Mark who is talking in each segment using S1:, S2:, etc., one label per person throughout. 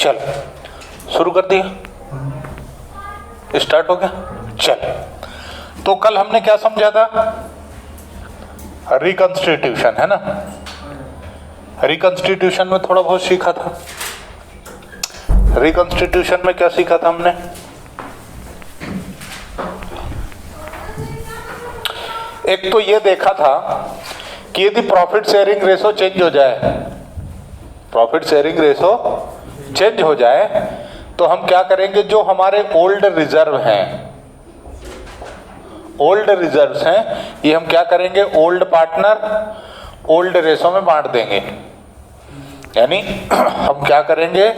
S1: चल शुरू कर दिया, स्टार्ट हो गया। चल, तो कल हमने क्या समझा था? रिकंस्टिट्यूशन, है ना। रिकंस्टिट्यूशन में थोड़ा बहुत सीखा था। रिकंस्टिट्यूशन में क्या सीखा था हमने? एक तो ये देखा था कि यदि प्रॉफिट शेयरिंग रेशो चेंज हो जाए, प्रॉफिट शेयरिंग रेशो चेंज हो जाए तो हम क्या करेंगे? जो हमारे ओल्ड रिजर्व हैं, ओल्ड रिजर्व्स हैं, ये हम क्या करेंगे? ओल्ड पार्टनर ओल्ड रेशो में बांट देंगे। यानी हम क्या करेंगे?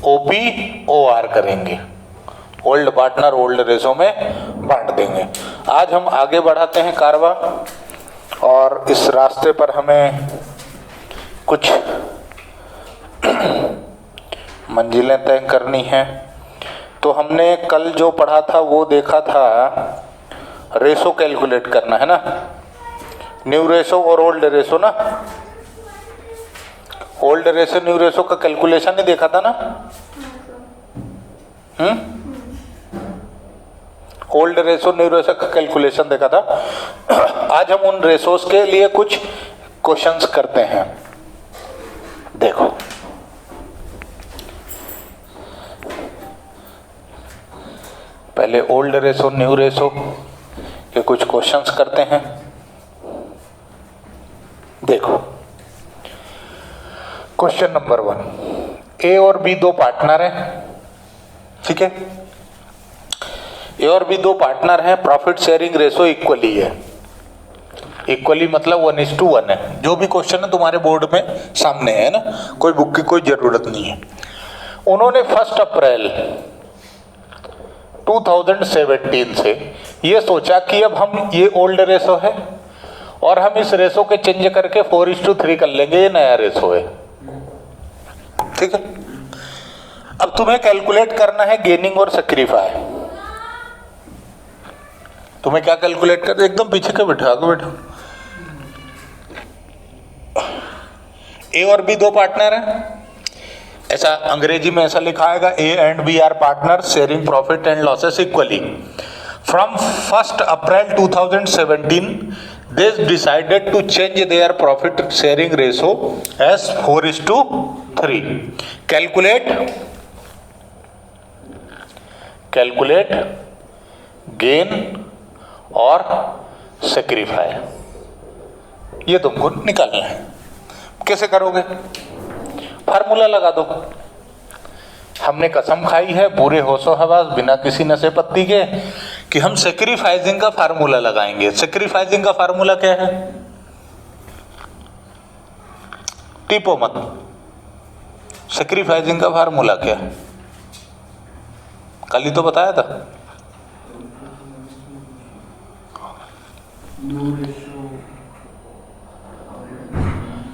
S1: OPOR करेंगे, ओल्ड पार्टनर ओल्ड रेशो में बांट देंगे। आज हम आगे बढ़ाते हैं कारवा, और इस रास्ते पर हमें कुछ मंजिलें तय करनी हैं। तो हमने कल जो पढ़ा था वो देखा था, रेशो कैलकुलेट करना, है ना। न्यू रेशो और ओल्ड रेशो ना, ओल्ड रेशो न्यू रेशो का कैलकुलेशन नहीं देखा था ना। ओल्ड रेशो न्यू रेशो का कैलकुलेशन देखा था। आज हम उन रेशोस के लिए कुछ क्वेश्चंस करते हैं। देखो, पहले ओल्ड रेशो न्यू रेशो के कुछ क्वेश्चंस करते हैं। देखो, क्वेश्चन नंबर 1, ए और बी दो पार्टनर हैं, ठीक है। ए और बी दो पार्टनर हैं, प्रॉफिट शेयरिंग रेशो इक्वली है। इक्वली मतलब 1:1 है। जो भी क्वेश्चन है तुम्हारे बोर्ड में सामने है ना, कोई बुक की कोई जरूरत नहीं है। उन्होंने 1 अप्रैल 2017 से ये सोचा कि अब हम, ये ओल्ड रेशो है और हम इस रेशो के चेंज करके 4:3 कर लेंगे, ये नया रेशो है, ठीक है। अब तुम्हें कैलकुलेट करना है गेनिंग और सैक्रिफाई। तुम्हें क्या कैलकुलेट कर, एकदम पीछे के बैठो, आगे बैठो। ए और बी दो पार्टनर हैं, ऐसा अंग्रेजी में ऐसा लिखा आएगा, A and B are partner sharing profit and losses equally. From 1 April 2017 they decided to change their profit sharing ratio as 4:3. Calculate gain और sacrifice, ये तुमको निकालना है। कैसे करोगे? फार्मूला लगा दो। हमने कसम खाई है पूरे होशो हवास बिना किसी नशे पत्ती के कि हम सेक्रीफाइसिंग का फार्मूला लगाएंगे। सेक्रीफाइसिंग का फार्मूला क्या है? टिपो मत। सेक्रीफाइसिंग का फार्मूला क्या है? कल ही तो बताया था।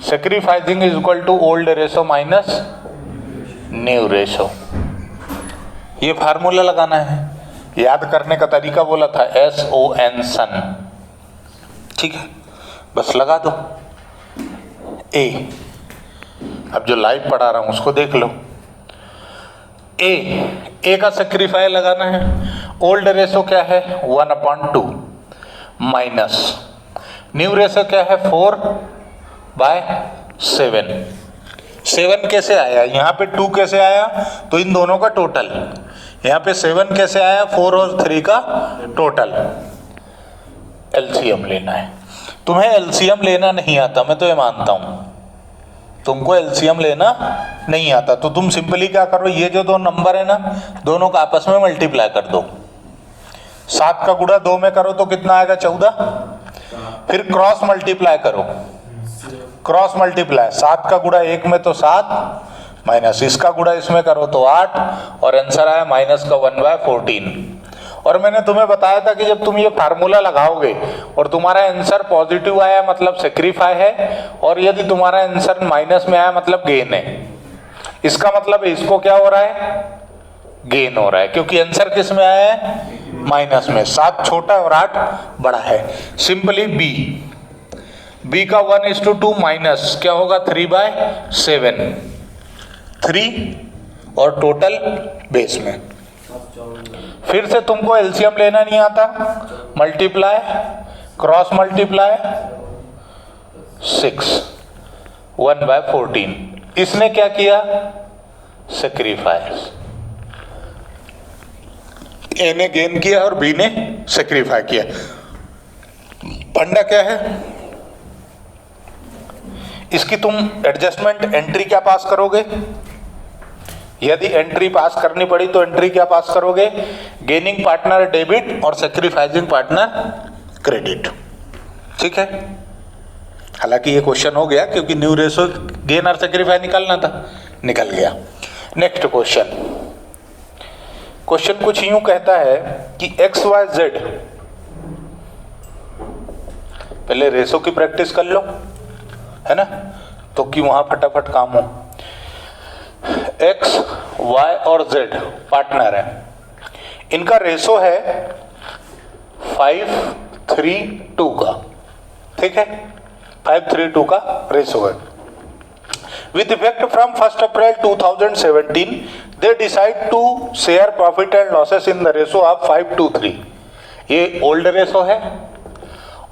S1: Sacrificing is equal to old ratio minus new ratio. ये फार्मूला लगाना है। याद करने का तरीका बोला था, SON सन, ठीक है। बस लगा दो। ए, अब जो लाइव पढ़ा रहा हूं उसको देख लो। ए का सेक्रीफाई लगाना है। ओल्ड रेशो क्या है? 1/2 माइनस न्यू रेशो क्या है? 4/7। 7 कैसे आया? यहाँ पे 2 कैसे आया? तो इन दोनों का टोटल। यहाँ पे 7 कैसे आया? 4 और 3 का टोटल। एलसीएम लेना है। तुम्हें एलसीएम लेना नहीं आता, मैं तो ये मानता हूं तुमको एलसीएम लेना नहीं आता। तो तुम सिंपली क्या करो, ये जो दो नंबर है ना, दोनों का आपस में मल्टीप्लाई कर दो। 7 का गुणा 2 में करो तो कितना आएगा? 14। फिर क्रॉस मल्टीप्लाई करो, क्रॉस मल्टीप्लाई। 7 का गुणा 1 में तो 7, माइनस इसका गुणा इसमें करो तो 8, और आंसर आया माइनस का 1/14। और मैंने तुम्हें बताया था कि जब तुम ये फार्मूला लगाओगे और तुम्हारा आंसर पॉजिटिव आया मतलब सेक्रीफाई है, और यदि तुम्हारा आंसर माइनस में आया मतलब गेन है। इसका मतलब इसको क्या हो रहा है? गेन हो रहा है, क्योंकि आंसर किस में आया है? माइनस में। 7 छोटा और 8 बड़ा है। सिंपली बी का 1:2 माइनस क्या होगा? 3/7। 3 और टोटल बेस में। फिर से तुमको एलसीएम लेना नहीं आता, मल्टीप्लाई क्रॉस मल्टीप्लाई 6 1/14। इसने क्या किया, सेक्रीफाइस। ए ने गेन किया और बी ने सेक्रीफाई किया। फंडा क्या है, इसकी तुम एडजस्टमेंट एंट्री क्या पास करोगे, यदि एंट्री पास करनी पड़ी तो एंट्री क्या पास करोगे, गेनिंग पार्टनर डेबिट और सेक्रीफाइसिंग पार्टनर क्रेडिट। ठीक है, हालांकि ये क्वेश्चन हो गया क्योंकि न्यू रेशो गेन और सेक्रीफाई निकालना था, निकल गया। नेक्स्ट क्वेश्चन कुछ यूं कहता है कि एक्स वाई जेड, पहले रेशो की प्रैक्टिस कर लो, है ना, तो कि वहां फटाफट काम हो। एक्स वाई और जेड पार्टनर है, इनका रेशो है 5:3:2 का। ठीक है, 5:3:2 का रेशो है। With effect from 1st April 2017, they decide to share profit and losses in the ratio of 5:3। ये ओल्ड रेशो है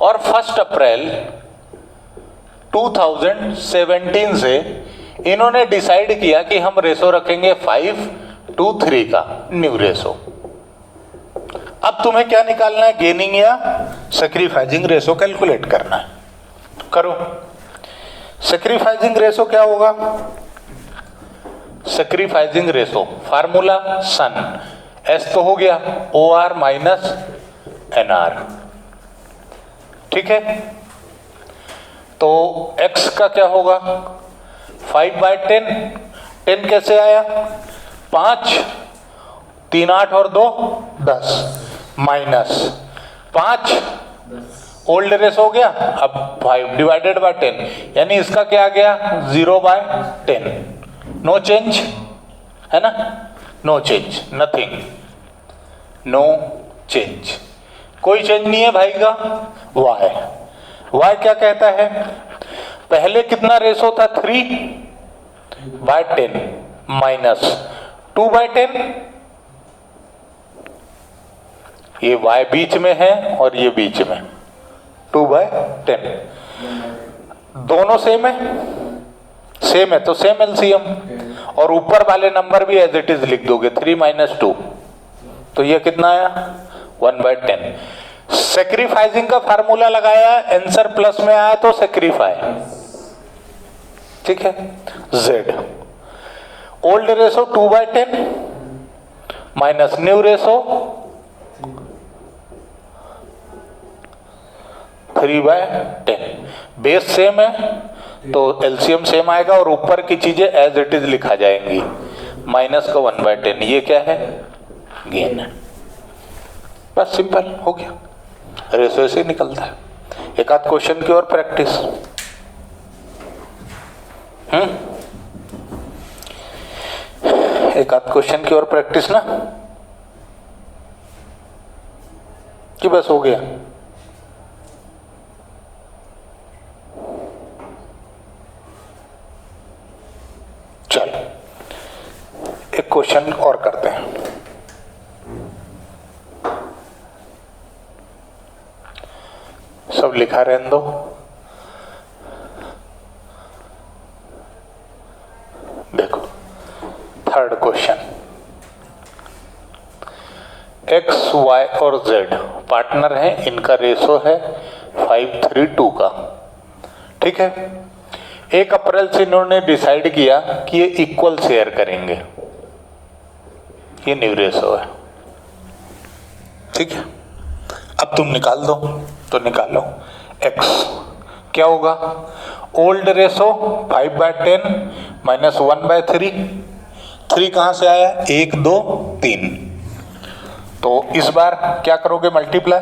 S1: और 1 अप्रैल 2017 से इन्होंने डिसाइड किया कि हम रेशो रखेंगे 5:3 का, न्यू रेशो। अब तुम्हें क्या निकालना है, गेनिंग या सैक्रिफाइसिंग रेशो कैलकुलेट करना है। करो। सैक्रिफाइसिंग रेशो क्या होगा, सैक्रिफाइसिंग रेशो फार्मूला सन, एस तो हो गया OR माइनस NR। ठीक है, तो x का क्या होगा, 5/10, 10 कैसे आया, 5, 3 8 और 2 10, माइनस 5 ओल्ड रेशो हो गया, अब 5 डिवाइडेड बाय 10, यानी इसका क्या आ गया 0/10। नो चेंज है ना, no change, nothing, no change, कोई चेंज नहीं है भाई का। वाई क्या कहता है, पहले कितना रेशो था 3/10 माइनस 2/10, ये y बीच में है और ये बीच में 2/10, दोनों सेम है, सेम है तो सेम एलसीएम, और ऊपर वाले नंबर भी एज इट इज लिख दोगे 3 - 2, तो ये कितना आया 1/10। सेक्रीफाइसिंग का फार्मूला लगाया, आंसर प्लस में आया तो सेक्रीफाई। ठीक है, Z old ratio 2/10 minus new ratio 3/10, base same है तो एलसीएम सेम आएगा और ऊपर की चीजें एज इट इज लिखा जाएंगी, माइनस का 1/10, ये क्या है गेन है। बस सिंपल हो गया, रेशो से निकलता है। एक आध क्वेश्चन की और प्रैक्टिस, एक आध क्वेश्चन की और प्रैक्टिस ना, कि बस हो गया। चल एक क्वेश्चन और करते हैं। सब लिखा रहने दो। देखो थर्ड क्वेश्चन, एक्स वाई और जेड पार्टनर हैं, इनका रेशो है 5:3:2 का। ठीक है, 1 अप्रैल से इन्होंने डिसाइड किया कि ये इक्वल शेयर करेंगे, ये न्यू रेशो है। ठीक है, अब तुम निकाल दो, तो निकालो x क्या होगा, ओल्ड रेशो 5/10 माइनस 1/3, 3 कहां से आया 1 2 3, तो इस बार क्या करोगे मल्टीप्लाई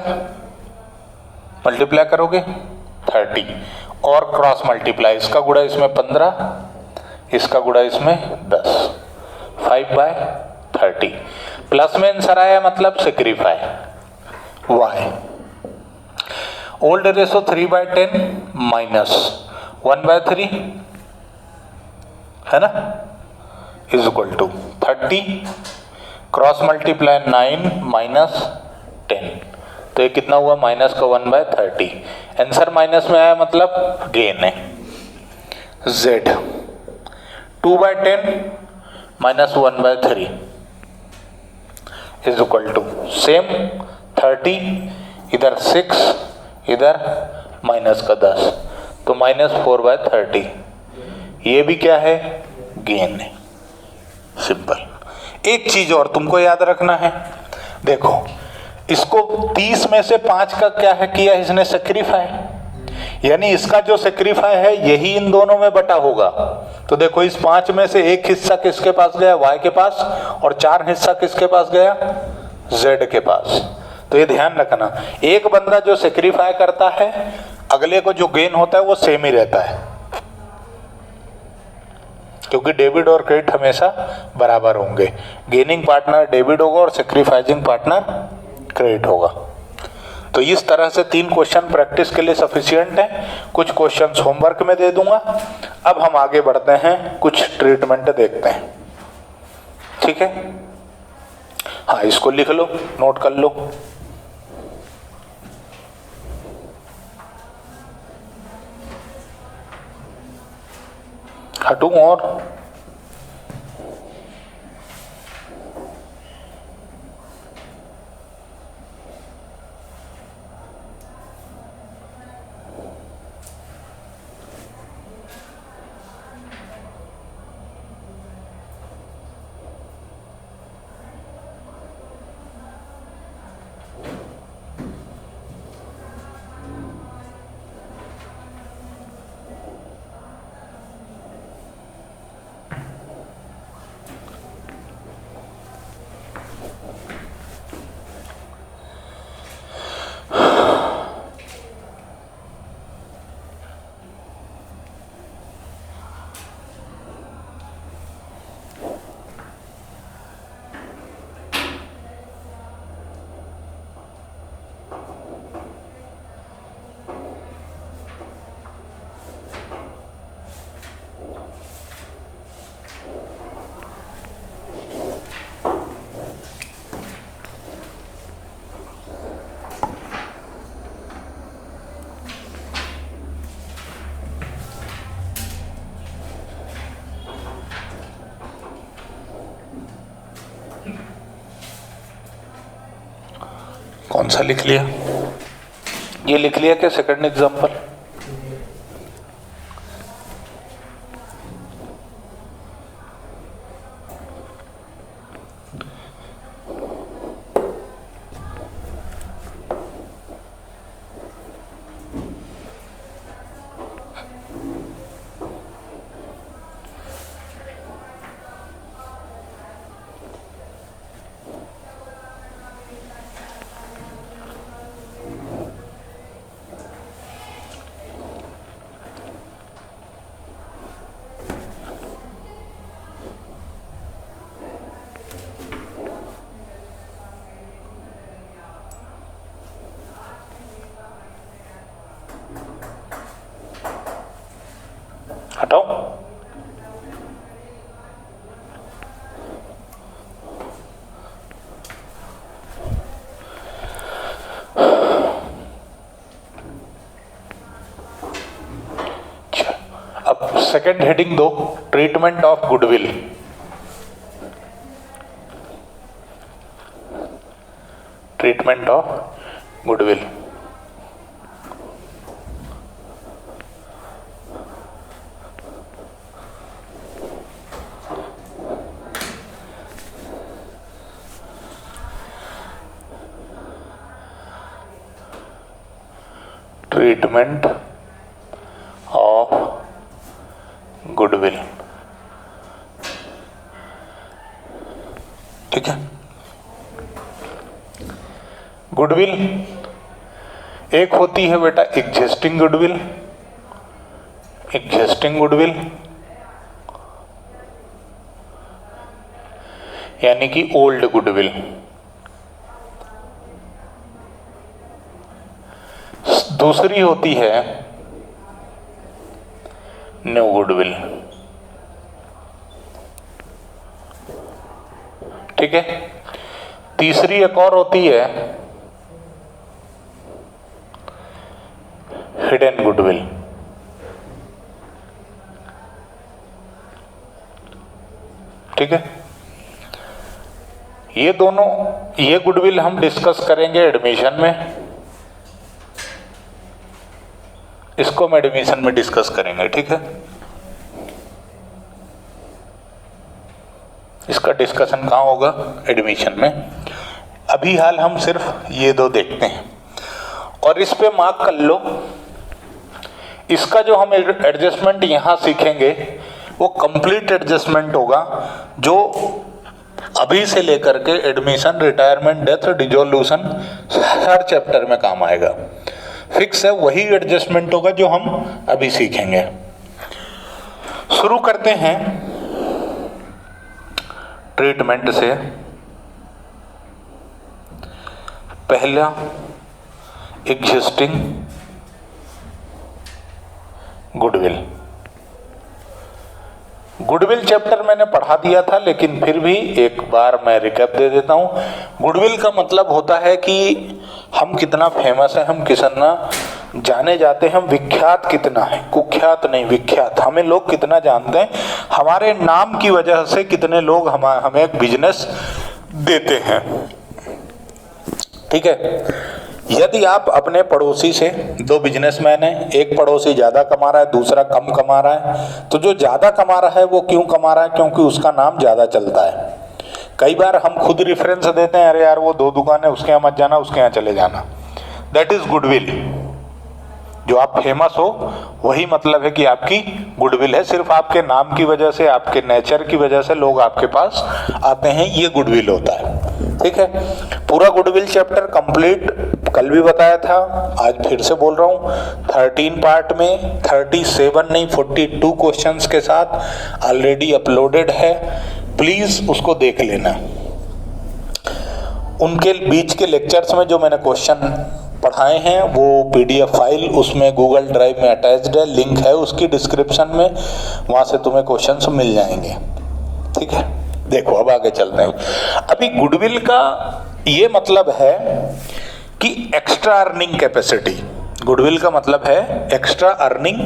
S1: करोगे 30 और क्रॉस मल्टीप्लाई, इसका गुणा इसमें 15, इसका गुणा इसमें 10, 5/30 प्लस में आंसर आया, मतलब sacrifice y। Old ratio 3/10 minus 1/3 है ना, is equal to 30, cross multiply 9 minus 10, तो ये कितना हुआ माइनस का 1/30। आंसर माइनस में आया मतलब गेन है। z 2/10 minus 1/3 is equal to same 30, इधर 6, इधर माइनस का 10, तो माइनस 4/30। ये भी क्या है, गेन है। सिंपल। एक चीज और तुमको याद रखना है, देखो इसको 30 में से 5 का क्या है किया इसने, सेक्रीफाई, यानी इसका जो सेक्रीफाई है यही इन दोनों में बटा होगा। तो देखो इस 5 में से एक हिस्सा किसके पास गया, y के पास, और 4 हिस्सा किसके पास गया, z के पास। तो ये ध्यान रखना, एक बंदा जो सेक्रीफाई करता है अगले को जो गेन होता है वो सेम ही रहता है, क्योंकि डेबिट और क्रेडिट हमेशा बराबर होंगे। गेनिंग पार्टनर डेबिट होगा और सेक्रीफाइजिंग पार्टनर क्रेडिट होगा। तो इस तरह से 3 क्वेश्चन प्रैक्टिस के लिए सफिशिएंट है। कुछ क्वेश्चन होमवर्क में दे दूंगा। अब हम आगे बढ़ते हैं, कुछ ट्रीटमेंट देखते हैं, ठीक है। हाँ, इसको लिख लो, नोट कर लो। हटूं और कौन सा लिख लिया, ये लिख लिया क्या सेकंड एग्जांपल? हटाओ। अब सेकंड हेडिंग दो, treatment of goodwill. Treatment of goodwill. Treatment of goodwill, ठीक है। गुडविल एक होती है बेटा एग्जिस्टिंग गुडविल, एग्जिस्टिंग गुडविल यानी कि ओल्ड गुडविल। दूसरी होती है न्यू गुडविल। ठीक है। तीसरी एक और होती है हिडन गुडविल। ठीक है, ये दोनों, ये गुडविल हम डिस्कस करेंगे एडमिशन में, इसको हम एडमिशन में डिस्कस करेंगे। ठीक है, इसका डिस्कशन कहाँ होगा? एडमिशन में। अभी हाल हम सिर्फ ये दो देखते हैं और इस पे मार्क कर लो। इसका जो हम एडजस्टमेंट यहाँ सीखेंगे वो कंप्लीट एडजस्टमेंट होगा, जो अभी से लेकर के एडमिशन, रिटायरमेंट, डेथ, डिसोल्यूशन हर चैप्टर में काम आएगा। फिक्स है, वही एडजस्टमेंट होगा जो हम अभी सीखेंगे। शुरू करते हैं ट्रीटमेंट से। पहला एग्जिस्टिंग गुडविल। गुडविल चैप्टर मैंने पढ़ा दिया था, लेकिन फिर भी एक बार मैं रिकैप दे देता हूँ। गुडविल का मतलब होता है कि हम कितना फेमस है, हम कितना जाने जाते हैं, हम विख्यात कितना है, कुख्यात नहीं विख्यात, हमें लोग कितना जानते हैं, हमारे नाम की वजह से कितने लोग हमें एक बिजनेस देते हैं। ठीक है, यदि आप अपने पड़ोसी से, दो बिजनेसमैन हैं, एक पड़ोसी ज़्यादा कमा रहा है, दूसरा कम कमा रहा है, तो जो ज़्यादा कमा रहा है वो क्यों कमा रहा है? क्योंकि उसका नाम ज़्यादा चलता है। कई बार हम खुद रेफरेंस देते हैं, अरे यार वो दो दुकान है, उसके यहाँ मत जाना, उसके यहाँ चले जाना। That is goodwill. जो आप फेमस हो वही मतलब है कि आपकी गुडविल है। सिर्फ आपके नाम की वजह से, आपके नेचर की वजह से लोग आपके पास आते हैं, ये गुडविल होता है। ठीक है, पूरा गुडविल चैप्टर कंप्लीट कल भी बताया था, आज फिर से बोल रहा हूँ। 13 पार्ट में 37 नहीं 42 क्वेश्चंस के साथ ऑलरेडी अपलोडेड है, प्लीज उसको देख लेना। उनके बीच के लेक्चर्स में जो मैंने क्वेश्चन पढ़ाए हैं वो पीडीएफ फाइल उसमें गूगल ड्राइव में अटैच्ड है, लिंक है उसकी डिस्क्रिप्शन में, वहां से तुम्हें क्वेश्चंस मिल जाएंगे। ठीक है, देखो अब आगे चलते हैं। अभी गुडविल का ये मतलब है कि एक्स्ट्रा अर्निंग कैपेसिटी। गुडविल का मतलब है extra earning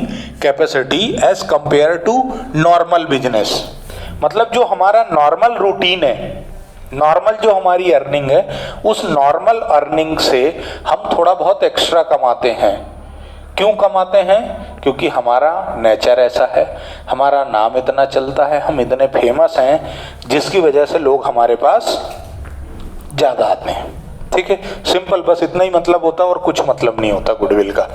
S1: capacity as compare to normal business. मतलब जो हमारा नॉर्मल रूटीन है, नॉर्मल जो हमारी अर्निंग है, उस नॉर्मल अर्निंग से हम थोड़ा बहुत एक्स्ट्रा कमाते हैं। क्यों कमाते हैं? क्योंकि हमारा नेचर ऐसा है, हमारा नाम इतना चलता है, हम इतने फेमस हैं, जिसकी वजह से लोग हमारे पास ज़्यादा आते हैं। ठीक है, सिंपल, बस इतना ही मतलब होता है और कुछ मतलब नहीं होता गुडविल का।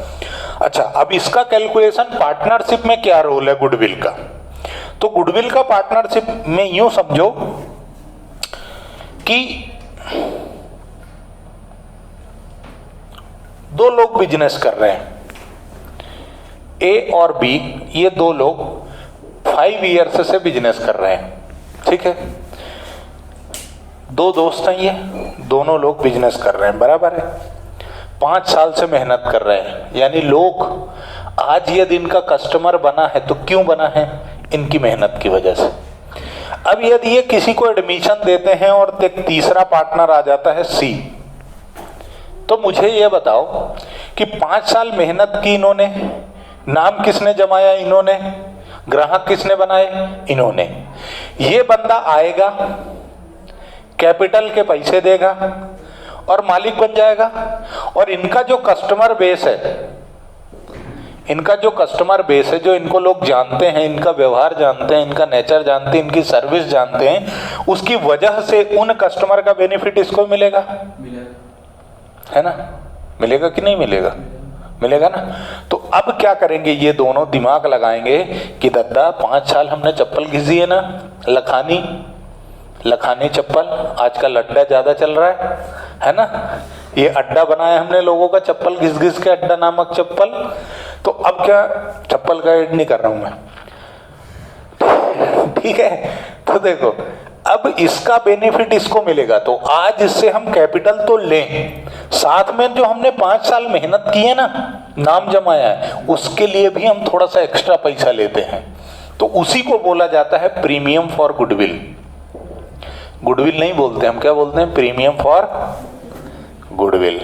S1: अच्छा, अब इसका कैलकुलेशन पार्टनरशिप में क्या रोल है गुडविल का? तो गुडविल का पार्टनरशिप में यूं समझो कि दो लोग बिजनेस कर रहे हैं, ए और बी, ये दो लोग 5 ईयर्स से बिजनेस कर रहे हैं। ठीक है, दो दोस्त हैं, ये दोनों लोग बिजनेस कर रहे हैं, बराबर है। 5 साल से मेहनत कर रहे हैं, यानी लोग आज ये दिन का कस्टमर बना है तो क्यों बना है? इनकी मेहनत की वजह से। अब यदि ये किसी को एडमिशन देते हैं और एक तीसरा पार्टनर आ जाता है सी, तो मुझे ये बताओ कि 5 साल मेहनत की इन्होंने, नाम किसने जमाया? इन्होंने। ग्राहक किसने बनाए? इन्होंने। ये बंदा आएगा, कैपिटल के पैसे देगा और मालिक बन जाएगा। और इनका जो कस्टमर बेस है, इनका जो कस्टमर बेस है, जो इनको लोग जानते हैं, इनका व्यवहार जानते हैं, इनका नेचर जानते हैं, इनकी सर्विस जानते हैं, उसकी वजह से उन कस्टमर का बेनिफिट इसको मिलेगा, है ना? मिलेगा कि नहीं मिलेगा? मिलेगा ना। तो अब क्या करेंगे ये दोनों? दिमाग लगाएंगे कि दादा 5 साल हमने चप्पल घिसी है ना, लखानी चप्पल, आजकल अड्डा ज्यादा चल रहा है ना? ये अड्डा बनाया हमने लोगों का, चप्पल घिस घिस के, अड्डा नामक चप्पल। तो अब क्या, चप्पल का ऐड नहीं कर रहा हूं मैं, ठीक है? तो देखो, अब इसका बेनिफिट इसको मिलेगा, तो आज इससे हम कैपिटल तो लें, साथ में जो हमने 5 साल मेहनत की है ना, नाम जमाया है, उसके लिए भी हम थोड़ा सा एक्स्ट्रा पैसा लेते हैं। तो उसी को बोला जाता है प्रीमियम फॉर गुडविल। गुडविल नहीं बोलते, हम क्या बोलते हैं, प्रीमियम फॉर गुडविल।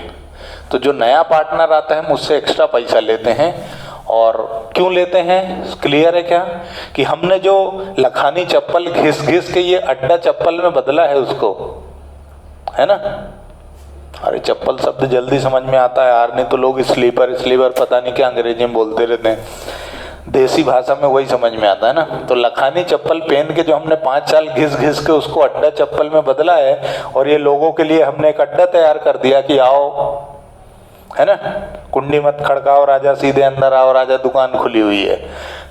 S1: तो जो नया पार्टनर आता है मुझसे एक्स्ट्रा पैसा लेते हैं। और क्यों लेते हैं, क्लियर है क्या, कि हमने जो लखानी चप्पल घिस घिस के ये अड्डा चप्पल में बदला है उसको, है ना। अरे चप्पल शब्द जल्दी समझ में आता है यार, नहीं तो लोग स्लीपर स्लीपर पता नहीं क्या अंग्रेजी में बोलते रहते हैं, देसी भाषा में वही समझ में आता है ना। तो लखानी चप्पल पहन के जो हमने 5 साल घिस घिस के उसको अड्डा चप्पल में बदला है, और ये लोगों के लिए हमने एक अड्डा तैयार कर दिया कि आओ, है ना, कुंडी मत खड़काओ राजा, सीधे अंदर आओ राजा, दुकान खुली हुई है।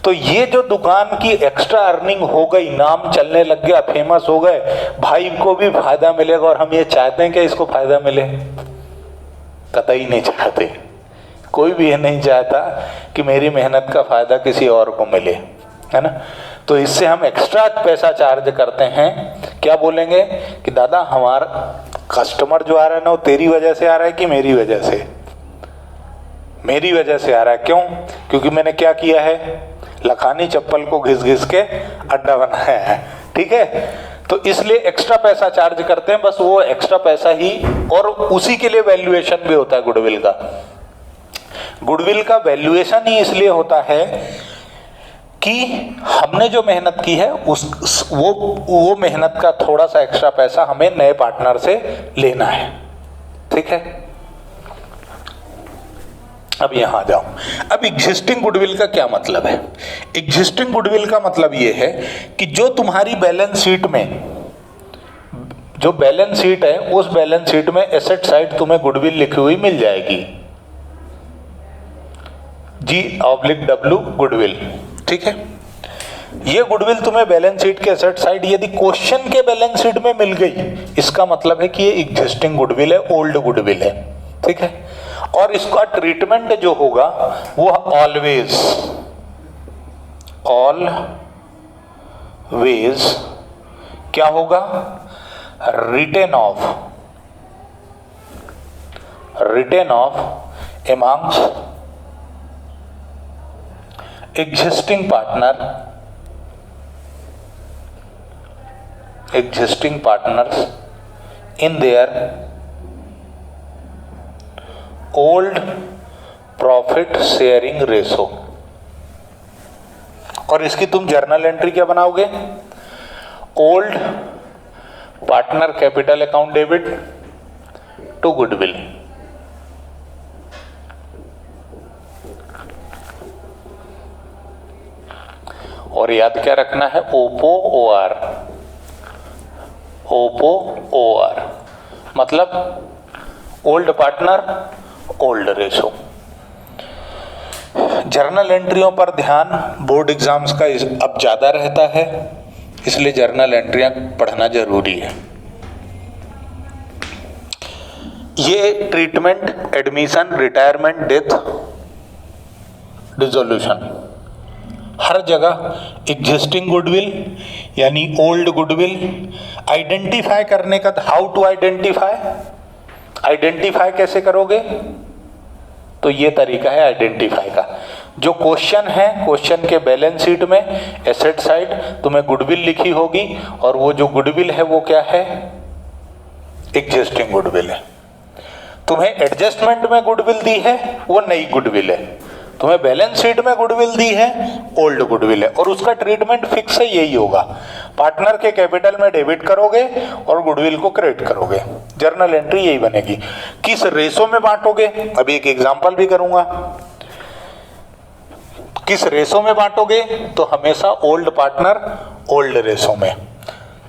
S1: तो ये जो दुकान की एक्स्ट्रा अर्निंग हो गई, नाम चलने लग गया, फेमस हो गए, भाई को भी फायदा मिलेगा। और हम ये चाहते हैं कि इसको फायदा मिले, कतई नहीं चाहते, कोई भी ये नहीं चाहता कि मेरी मेहनत का फायदा किसी और को मिले, है ना। तो इससे हम एक्स्ट्रा पैसा चार्ज करते हैं। क्या बोलेंगे कि दादा हमारा कस्टमर जो आ रहा है ना, वो तेरी वजह से आ रहा है कि मेरी वजह से, मेरी वजह से आ रहा है। क्यों, क्योंकि मैंने क्या किया है, लखानी चप्पल को घिस घिस के अड्डा बनाया है, ठीक है। तो इसलिए एक्स्ट्रा पैसा चार्ज करते हैं, बस वो एक्स्ट्रा पैसा ही, और उसी के लिए वैल्यूएशन भी होता है गुडविल का। गुडविल का वैल्यूएशन ही इसलिए होता है कि हमने जो मेहनत की है वो मेहनत का थोड़ा सा एक्स्ट्रा पैसा हमें नए पार्टनर से लेना है, ठीक है। अब यहां आ जाओ। अब एग्जिस्टिंग गुडविल का क्या मतलब है। एग्जिस्टिंग गुडविल का मतलब ये है कि जो तुम्हारी बैलेंस शीट में, जो बैलेंस शीट है उस बैलेंस शीट में एसेट साइड तुम्हें गुडविल लिखी हुई मिल जाएगी, G/W गुडविल, ठीक है। ये गुडविल तुम्हें बैलेंस शीट के एसेट साइड यदि क्वेश्चन के बैलेंस शीट में मिल गई, इसका मतलब है कि ये एग्जिस्टिंग गुडविल है, ओल्ड गुडविल है, ठीक है। और इसका ट्रीटमेंट जो होगा वो ऑलवेज क्या होगा, written off amongst existing partners in their old profit sharing ratio। और इसकी तुम जर्नल एंट्री क्या बनाओगे, old partner capital account debit to goodwill. और याद क्या रखना है, OPOR मतलब old partner old ratio. Journal एंट्रियों पर ध्यान बोर्ड एग्जाम्स का अब ज्यादा रहता है, इसलिए जर्नल एंट्रियां पढ़ना जरूरी है। ये treatment, admission, retirement, death, dissolution, हर जगह एग्जिस्टिंग गुडविल यानी ओल्ड गुडविल आइडेंटिफाई करने का। हाउ टू आइडेंटिफाई कैसे करोगे, तो ये तरीका है आइडेंटिफाई का। जो क्वेश्चन है, क्वेश्चन के बैलेंस शीट में एसेट साइड तुम्हें गुडविल लिखी होगी, और वो जो गुडविल है वो क्या है, एग्जिस्टिंग गुडविल है। तुम्हें एडजस्टमेंट में गुडविल दी है, वो नई गुडविल है। तुम्हें बैलेंस शीट में गुडविल दी है, ओल्ड गुडविल है। और उसका ट्रीटमेंट फिक्स है, यही होगा, पार्टनर के कैपिटल में डेबिट करोगे और गुडविल को क्रेडिट करोगे। जर्नल एंट्री यही बनेगी। किस रेशो में बांटोगे, अभी एक एग्जांपल भी करूंगा। किस रेशो में बांटोगे, तो हमेशा ओल्ड पार्टनर ओल्ड रेशो में,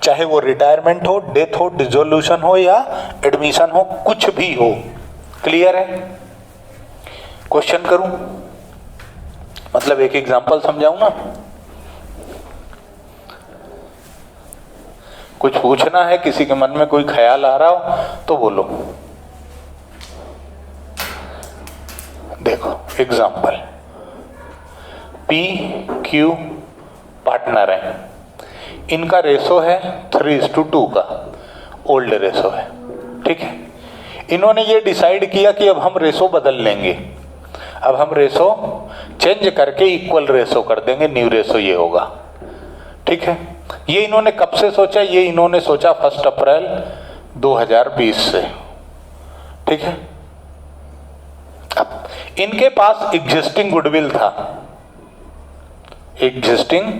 S1: चाहे वो रिटायरमेंट हो, डेथ हो, डिसोल्यूशन हो या एडमिशन हो, कुछ भी हो। क्लियर है। क्वेश्चन करूं, मतलब एक एग्जांपल समझाऊं ना। कुछ पूछना है, किसी के मन में कोई ख्याल आ रहा हो तो बोलो। देखो एग्जांपल, PQ पार्टनर है, इनका रेशो है 3:2 का, ओल्ड रेशो है, ठीक है। इन्होंने ये डिसाइड किया कि अब हम रेशो बदल लेंगे, अब हम रेशो चेंज करके इक्वल रेशो कर देंगे, न्यू रेशो ये होगा, ठीक है, ये इन्होंने कब से सोचा? ये इन्होंने सोचा 1 अप्रैल 2020 से। ठीक है, अब इनके पास एग्जिस्टिंग गुडविल था, एग्जिस्टिंग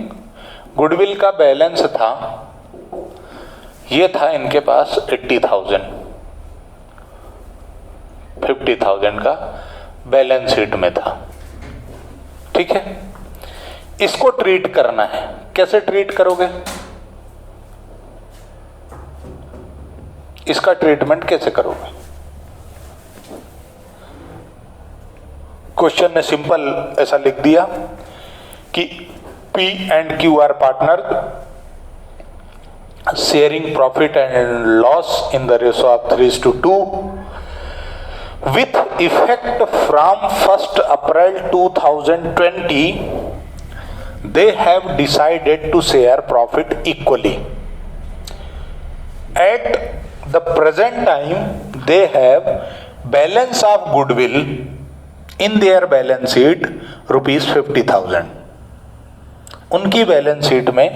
S1: गुडविल का बैलेंस था, ये था इनके पास 80,000, 50,000 का बैलेंस शीट में था। ठीक है, इसको ट्रीट करना है। कैसे ट्रीट करोगे? इसका ट्रीटमेंट कैसे करोगे? क्वेश्चन ने सिंपल ऐसा लिख दिया कि P and Q are partners sharing profit and loss in the ratio of 3:2 with effect from 1st April 2020 they have decided to share profit equally. At the present time they have balance of goodwill in their balance sheet rupees 50,000. उनकी balance sheet में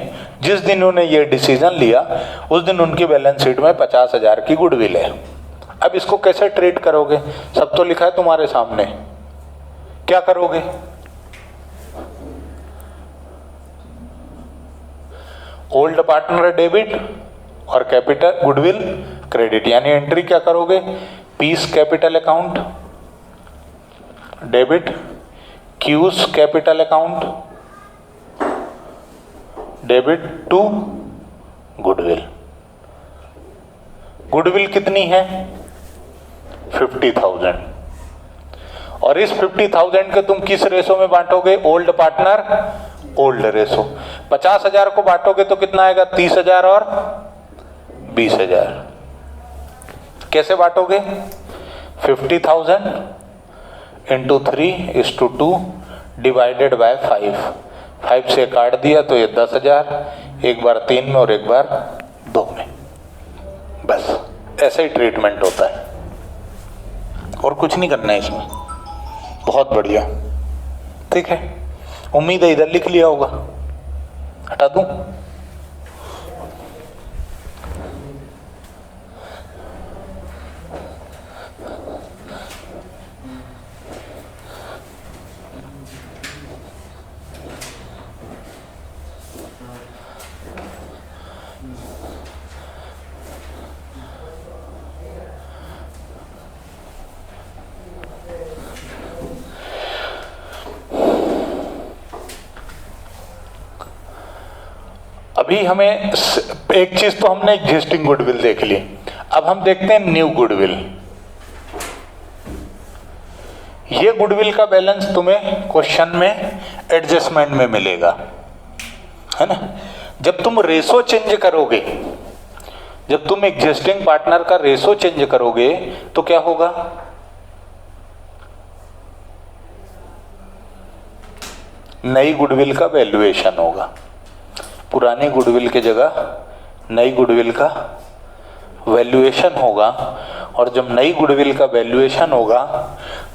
S1: जिस दिन उन्होंने ये decision लिया उस दिन उनकी बैलेंस शीट में 50,000 की गुडविल है। अब इसको कैसे ट्रीट करोगे? सब तो लिखा है तुम्हारे सामने, क्या करोगे? ओल्ड पार्टनर डेबिट और कैपिटल गुडविल क्रेडिट, यानी एंट्री क्या करोगे? P's capital account debit, Q's capital account debit to goodwill. Goodwill कितनी है? 50,000। और इस 50,000 के तुम किस रेशो में बांटोगे? Old partner old ratio. 50,000 को बांटोगे तो कितना आएगा? 30,000 और 20,000। कैसे बांटोगे? 50,000 इंटू 3:2 डिवाइडेड बाय 5। 5 से काट दिया तो ये 10,000, एक बार 3 में और एक बार 2 में। बस ऐसे ही ट्रीटमेंट होता है और कुछ नहीं करना है इसमें। बहुत बढ़िया, ठीक है। उम्मीद है इधर लिख लिया होगा, हटा दूं? अभी हमें एक चीज तो हमने एग्जिस्टिंग गुडविल देख ली, अब हम देखते हैं न्यू गुडविल। ये गुडविल का बैलेंस तुम्हें क्वेश्चन में एडजस्टमेंट में मिलेगा, है ना। जब तुम रेशो चेंज करोगे, जब तुम एग्जिस्टिंग पार्टनर का रेशो चेंज करोगे तो क्या होगा? नई गुडविल का वैल्यूएशन होगा। पुरानी गुडविल के जगह नई गुडविल का वैल्यूएशन होगा, और जब नई गुडविल का वैल्यूएशन होगा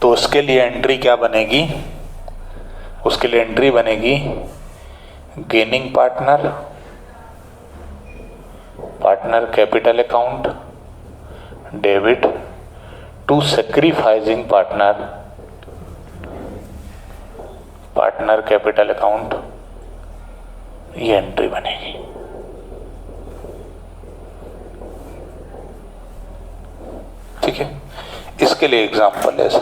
S1: तो उसके लिए एंट्री क्या बनेगी? उसके लिए एंट्री बनेगी gaining partner, partner capital account debit to sacrificing partner, partner capital account, ये एंट्री बनेगी। ठीक है, इसके लिए एग्जाम्पल है ऐसा।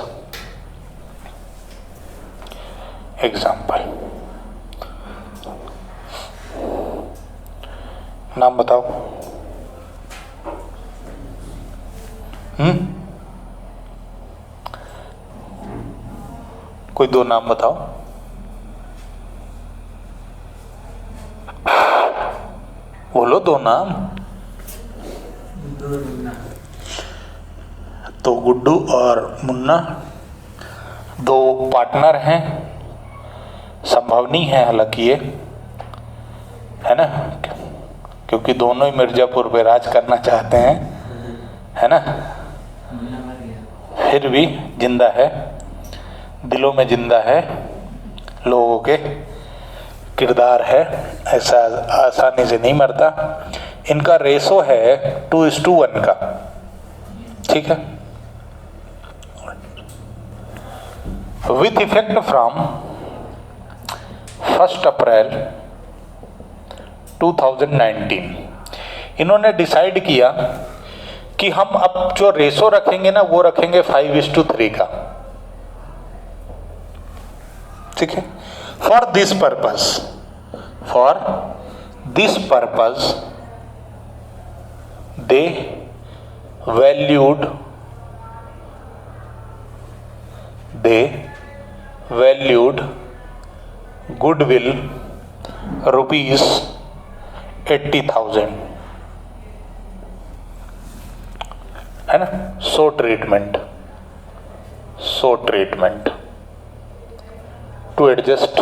S1: एग्जाम्पल नाम बताओ। कोई दो नाम बताओ। बोलो दो नाम। तो गुड्डू और मुन्ना दो पार्टनर हैं, संभवनी है हालांकि ये, है ना, क्योंकि दोनों ही मिर्जापुर पे राज करना चाहते हैं, है ना। फिर भी जिंदा है, दिलों में जिंदा है लोगों के। किरदार है, ऐसा आसानी से नहीं मरता। इनका रेशो है 2:1 का, ठीक है। विथ इफेक्ट फ्रॉम 1 अप्रैल 2019 इन्होंने डिसाइड किया कि हम अब जो रेशो रखेंगे ना वो रखेंगे 5:3 का, ठीक है। For this purpose they valued goodwill ₹80,000, है ना। So treatment to adjust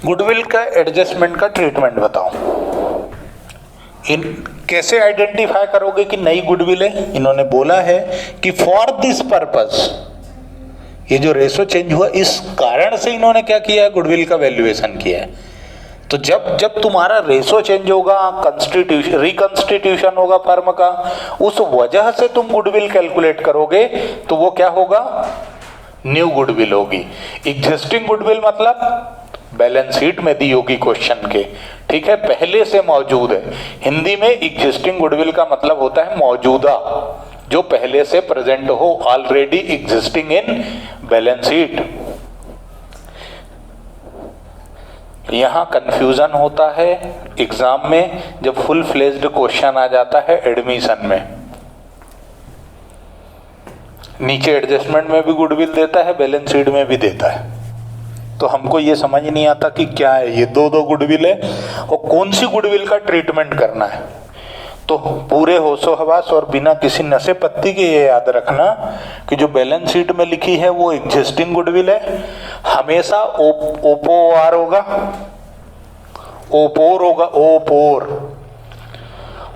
S1: goodwill का एडजस्टमेंट का ट्रीटमेंट बताओ। इन कैसे आइडेंटिफाई करोगे कि नई गुडविल है? इन्होंने बोला है कि फॉर दिस पर्पस, ये जो रेशो चेंज हुआ इस कारण से इन्होंने क्या किया है, गुडविल का वैल्यूएशन किया है। तो जब तुम्हारा रेशो चेंज होगा, रिकंस्टिट्यूशन होगा फर्म का, उस वजह से तुम गुडविल कैलकुलेट करोगे तो वो क्या होगा, न्यू गुडविल होगी। एग्जिस्टिंग गुडविल मतलब बैलेंस शीट में दी होगी क्वेश्चन के, ठीक है, पहले से मौजूद है। हिंदी में एग्जिस्टिंग गुडविल का मतलब होता है मौजूदा, जो पहले से प्रेजेंट हो, already existing in balance sheet. यहाँ कंफ्यूजन होता है एग्जाम में जब फुल फ्लेज्ड क्वेश्चन आ जाता है एडमिशन में। नीचे एडजस्टमेंट में भी गुडविल देता है, बैलेंस शीट में भी देता है, तो हमको ये समझ नहीं आता कि क्या है ये, दो गुडविल है और कौन सी गुडविल का ट्रीटमेंट करना है। तो पूरे होशो हवास और बिना किसी नशे पत्ती के ये याद रखना कि जो बैलेंस शीट में लिखी है वो एग्जिस्टिंग गुडविल है, हमेशा ओपोर होगा, ओपोर,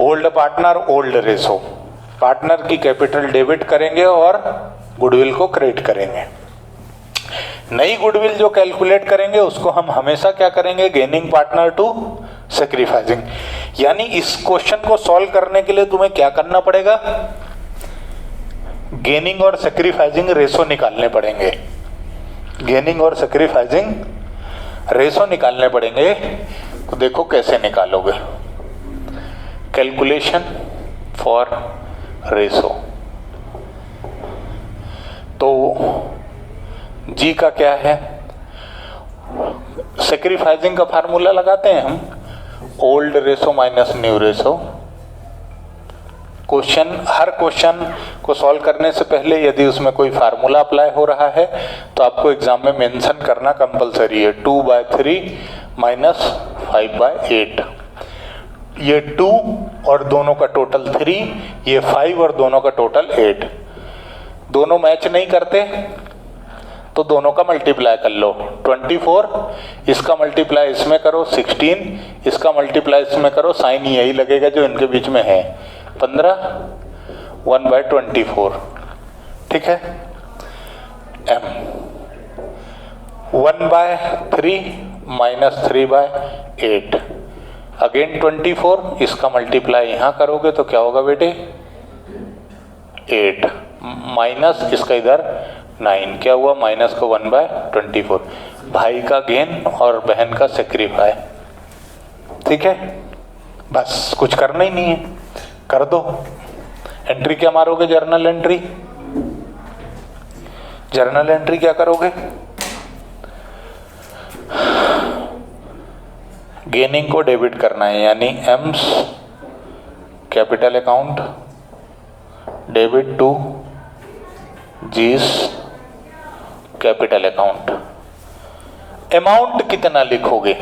S1: old partner old ratio, partner की कैपिटल डेबिट करेंगे और गुडविल को क्रेडिट करेंगे। नई गुडविल जो कैलकुलेट करेंगे उसको हम हमेशा क्या करेंगे, गेनिंग पार्टनर टू सैक्रिफाइसिंग। यानी इस क्वेश्चन को सॉल्व करने के लिए तुम्हें क्या करना पड़ेगा, गेनिंग और सैक्रिफाइसिंग रेशो निकालने पड़ेंगे, गेनिंग और सैक्रिफाइसिंग रेशो निकालने पड़ेंगे। तो देखो कैसे निकालोगे, कैलकुलेशन फॉर रेशो। तो जी का क्या है, सैक्रिफाइसिंग का फार्मूला लगाते हैं हम, old ratio minus new ratio. हर क्वेश्चन को सॉल्व करने से पहले यदि उसमें कोई फार्मूला अप्लाई हो रहा है तो आपको एग्जाम में मेंशन करना कंपलसरी है। 2/3 माइनस 5/8, ये 2 और दोनों का टोटल 3, ये 5 और दोनों का टोटल 8। दोनों मैच नहीं करते तो दोनों का मल्टीप्लाई कर लो, 24, इसका मल्टीप्लाई इसमें करो 16, इसका मल्टीप्लाई इसमें करो, साइन यही लगेगा जो इनके बीच में है, 15, 1/24, ठीक है। m 1/3 माइनस 3/8, अगेन 24, इसका मल्टीप्लाई यहाँ करोगे तो क्या होगा बेटे, 8 माइनस इसका इधर 9, क्या हुआ, माइनस को 1/24, भाई का गेन और बहन का सेक्रीफाई, ठीक है। बस कुछ करना ही नहीं है, कर दो। एंट्री क्या मारोगे, जर्नल एंट्री, जर्नल एंट्री क्या करोगे, गेनिंग को डेबिट करना है, यानी M's capital account debit to G's capital account. Amount कितना लिखोगे,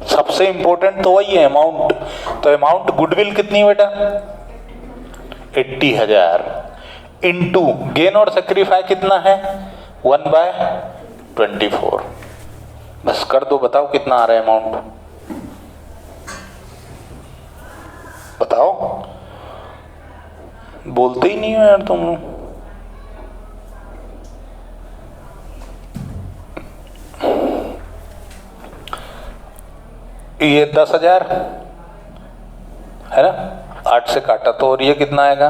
S1: सबसे इंपॉर्टेंट तो वही है अमाउंट। तो अमाउंट गुडविल कितनी बेटा, 80,000 इंटू गेन और सैक्रिफाई कितना है, 1/24। बस कर दो, बताओ कितना आ रहा है अमाउंट, बताओ। बोलते ही नहीं हो यार तुम लोग। ये 10,000 है ना, 8 से काटा तो, और ये कितना आएगा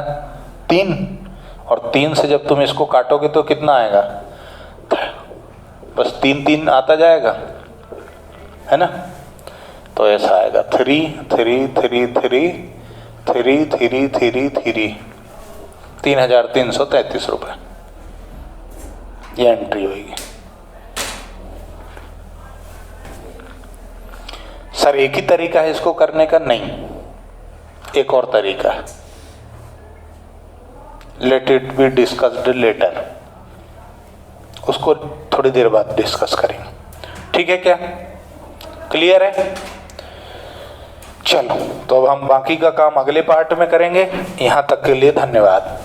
S1: 3, और 3 से जब तुम इसको काटोगे तो कितना आएगा, बस 3 3 आता जाएगा, है ना। तो ऐसा आएगा 3 3 3 3 3 3 3 3 3,333 रुपये, ये एंट्री होगी। सर एक ही तरीका है इसको करने का? नहीं, एक और तरीका है, let it be discussed later, उसको थोड़ी देर बाद डिस्कस करेंगे, ठीक है क्या, क्लियर है। चलो तो अब हम बाकी का काम अगले पार्ट में करेंगे। यहाँ तक के लिए धन्यवाद।